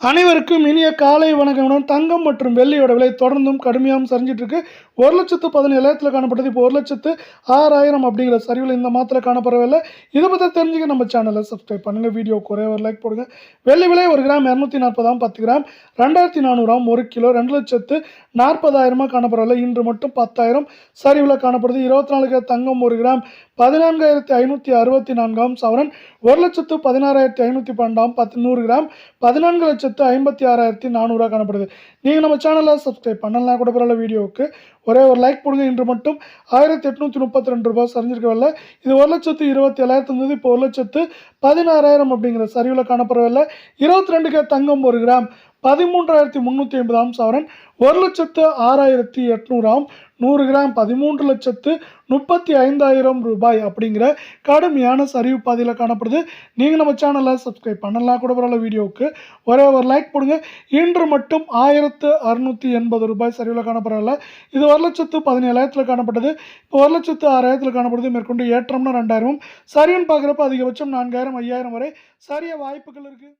அனைவருக்கும் இனிய காலை வணக்கம். தங்கம் மற்றும் வெள்ளியோட விலை தொடர்ந்தும் கடுமையாகவும் சரிஞ்சிட்டு இருக்கு. 1,17,000 காணப்பட்டது. இப்போ 1,06,000 அப்படிங்கிற சரிவில் இந்த மாதத்தில் காணப்படவில்லை. இதை பற்றி தெரிஞ்சுக்க நம்ம சேனலை சப்ஸ்கிரைப் பண்ணுங்கள். வீடியோ குறைய ஒரு லைக் போடுங்க. வெள்ளி விலை 1 கிராம் 240 10 கிராம் 2,400 1 கிலோ 2,40,000 காணப்படவில்லை. இன்று மட்டும் 10,000 சரிவில் காணப்படுது. 24 கேரட் தங்கம் 1 கிராம் 14,564 சவரன் 1,16,512 100 கிராம் 14,56,400 காணப்படுது. நீங்கள் நம்ம சேனலை சப்ஸ்கிரைப் பண்ணலாம் கூட பரவாயில்ல. வீடியோவுக்கு ஒரே ஒரு லைக் போடுங்க. இன்று மட்டும் 1,832 ரூபாய் சரிஞ்சிருக்கவில்லை. இது 1,27,000 இருந்தது. இப்போ 1,16,000 அப்படிங்கிற சரிவில் காணப்படவில்லை. 22 கே தங்கம் 1 கிராம் 13,350 சவரன் 1,06,800 100 கிராம் 13,35,000 ரூபாய் அப்படிங்கிற கடுமையான சரிவு பாதையில் காணப்படுது. நீங்கள் நம்ம சேனலை சப்ஸ்கிரைப் பண்ணலாம் கூட பரவாயில்ல. வீடியோவுக்கு ஒரே ஒரு லைக் போடுங்க. இன்று மட்டும் 1,680 ரூபாய் சரிவில் காணப்படவில்லை. இது 1,17,000 காணப்பட்டது. இப்போ 1,06,000 காணப்படுது. மேற்கொண்டு ஏற்றம்னா 2,000 சரின்னு பார்க்குறப்ப அதிகபட்சம் 4,000 5,000 வரை சரிய வாய்ப்புகள் இருக்குது.